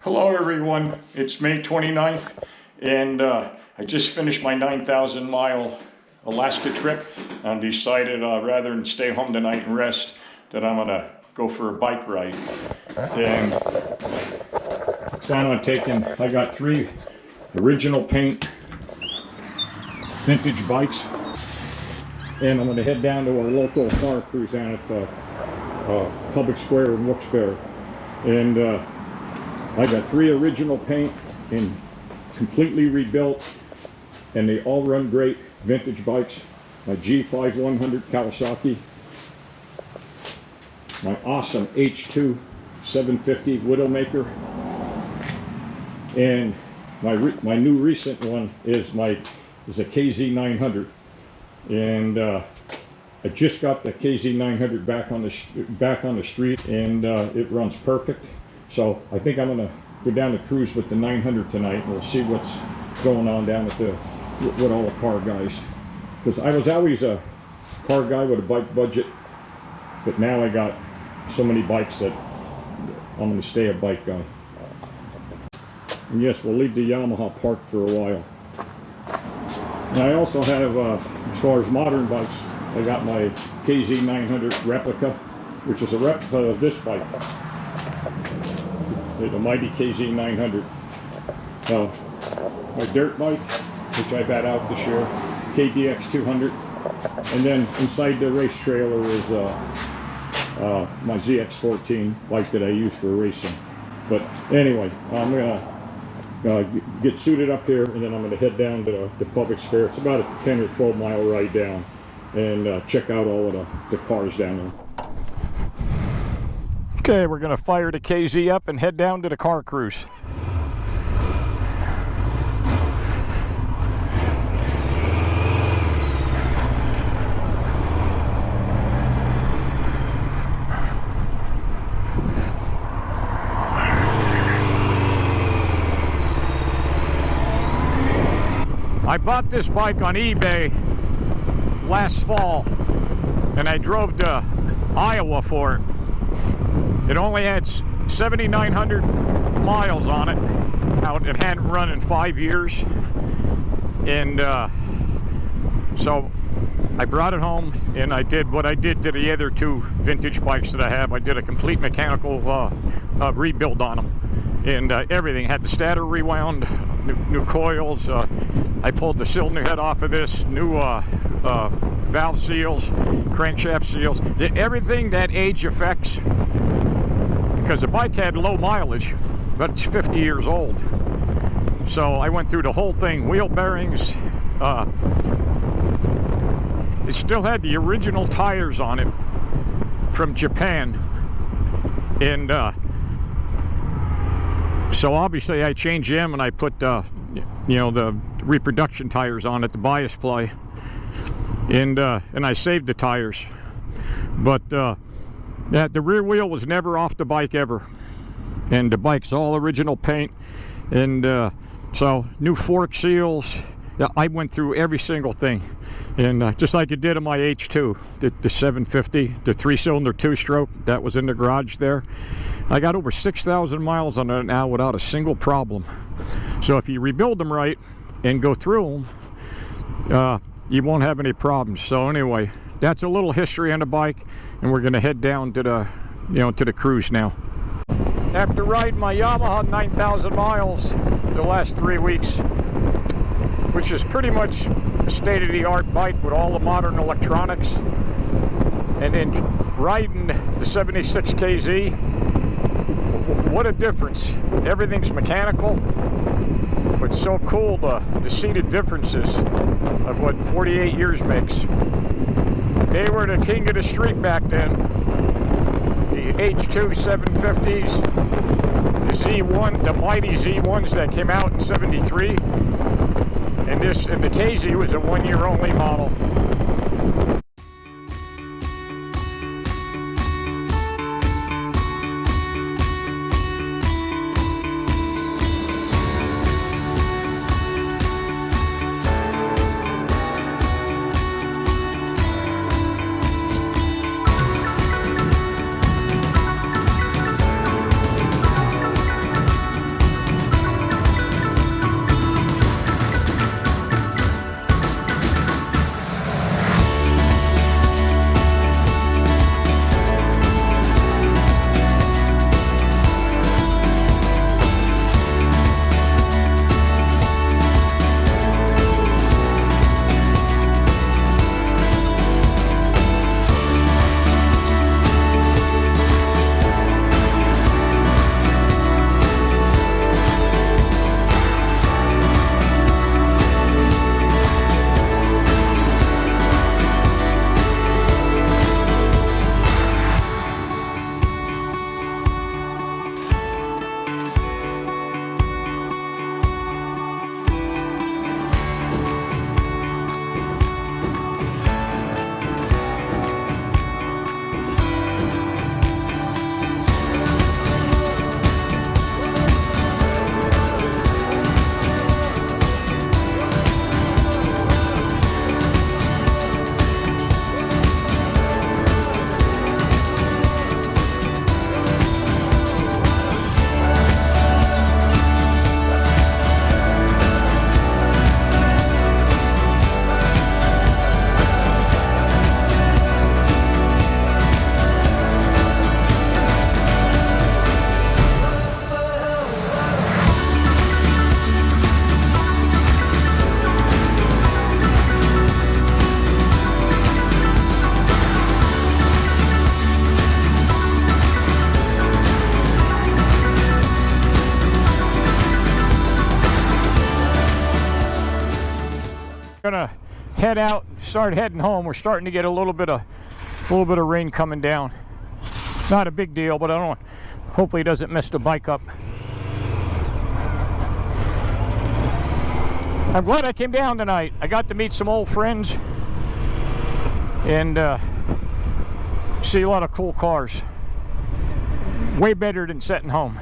Hello everyone, it's May 29th and I just finished my 9,000 mile Alaska trip and decided rather than stay home tonight and rest that I'm gonna go for a bike ride. And I got 3 original paint vintage bikes and I'm gonna head down to our local car cruise down at Public Square in Wilkes-Barre. And I got 3 original paint and completely rebuilt, and they all run great vintage bikes. My G5100 Kawasaki, my awesome H2 750 Widowmaker, and my new recent one is a KZ900. And I just got the KZ900 back on the street, and it runs perfect. So I think I'm gonna go down the cruise with the 900 tonight, and we'll see what's going on down with all the car guys. Because I was always a car guy with a bike budget, but now I got so many bikes that I'm gonna stay a bike guy. And yes, we'll leave the Yamaha parked for a while. And I also have, as far as modern bikes, I got my KZ900 replica, which is a replica of this bike. The mighty KZ900. My dirt bike, which I've had out this year, KDX 200, and then inside the race trailer is my ZX14 bike that I use for racing. But anyway, I'm gonna get suited up here, and then I'm gonna head down to the Public Square. It's about a 10 or 12 mile ride down, and check out all of the cars down there. Okay, we're going to fire the KZ up and head down to the car cruise. I bought this bike on eBay last fall, and I drove to Iowa for it. It only had 7,900 miles on it. It hadn't run in 5 years. And so I brought it home, and I did what I did to the other 2 vintage bikes that I have. I did a complete mechanical rebuild on them. And everything. Had the stator rewound, new coils. I pulled the cylinder head off of this, new valve seals, crankshaft seals. Everything that age affects. Because the bike had low mileage, but it's 50 years old. So I went through the whole thing, wheel bearings. It still had the original tires on it from Japan. And so obviously I changed them, and I put the reproduction tires on it, the bias ply. And I saved the tires. But the rear wheel was never off the bike ever, and the bike's all original paint, and so new fork seals. I went through every single thing, and just like it did on my H2, the 750, the 3-cylinder 2-stroke that was in the garage there. I got over 6,000 miles on it now without a single problem. So if you rebuild them right and go through them, you won't have any problems. So anyway, that's a little history on the bike, and we're going to head down to the cruise now. After riding my Yamaha 9,000 miles the last 3 weeks, which is pretty much a state-of-the-art bike with all the modern electronics, and then riding the 76 KZ, what a difference. Everything's mechanical, but so cool to see the differences of what 48 years makes. They were the king of the street back then. The H2 750s, the Z1, the mighty Z1s that came out in '73, and the KZ was a 1-year-only model. gonna head out, start heading home. We're starting to get a little bit of rain coming down. Not a big deal, but I don't. Hopefully, it doesn't mess the bike up. I'm glad I came down tonight. I got to meet some old friends and see a lot of cool cars. Way better than sitting home.